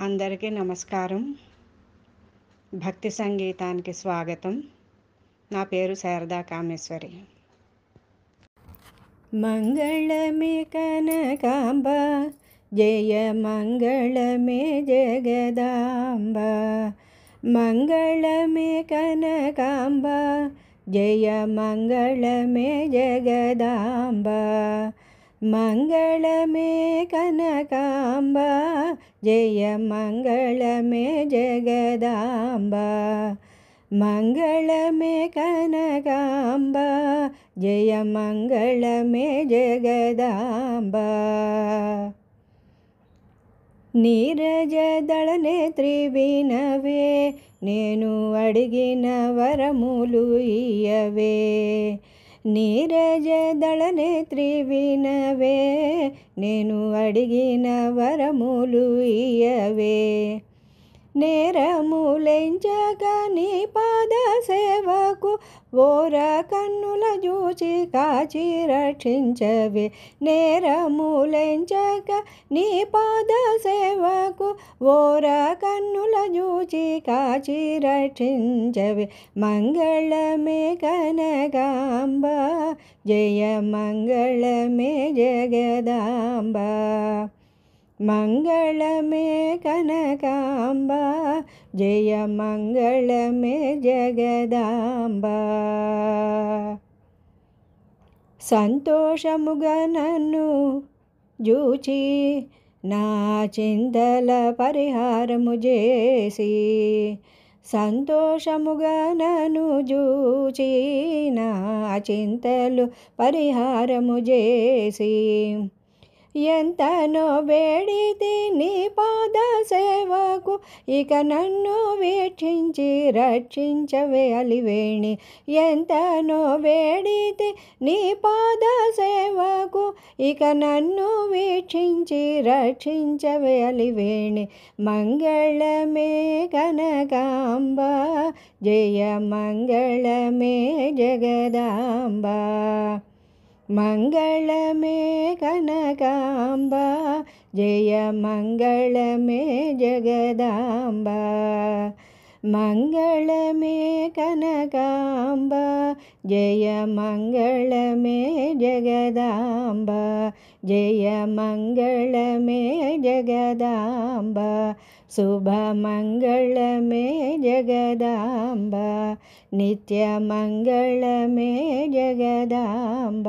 అందరికీ నమస్కారం. భక్తి సంగీతానికి స్వాగతం. నా పేరు శారదా కామేశ్వరి. మంగళమే కనకాంబ, జయ మంగళమే జగదాంబ. మంగళమే కనకాంబ, జయ మంగళమే జగదాంబ. మంగళమే కనకాంబ, జయ మంగళమే జగదాంబ. మంగళమే కనకాంబ, జయ మంగళమే జగదాంబ. నీరజదళ నేత్రి వినవే, నేను అడిగిన వరములు ఇయ్యవే. నీరజదళ నేత్రి వినవే, నేను అడిగిన వరములు ఇయ్యవే. నేరములెంచక నీ పాద సేవకు, ఓర కన్నుల చూచి కాచి రక్షించవే. నేరములెంచక నీ పాద సేవకు, ఓర కన్నుల చూచి కాచి రక్షించవే. మంగళమే కనకాంబ, జయ మంగళమే జగదాంబ. మంగళమే కనకాంబ, జయ మంగళమే జగదాంబ. సంతోషముగా నన్ను జూచి, నా చింతల పరిహారము చేసి. సంతోషముగా నన్ను జూచి, నా చింతలు పరిహారము చేసి. ఎంతనో వేడితి నీ పాద సేవకు, ఇక నన్ను వీక్షించి రక్షించవే అలివేణి. ఎంతనో వేడితి నీ పాద సేవకు, ఇక నన్ను వీక్షించి రక్షించవే అలివేణి. మంగళమే కనకాంబ, జయ మంగళమే జగదాంబ. మంగళమే కనకాంబ, జయ మంగళమే జగదాంబ. మంగళమే కనకాంబ, జయ మంగళమే జగదాంబ. జయ మంగళమే జగదాంబ. శుభమంగళమే జగదాంబ. నిత్యమంగళమే జగదాంబ.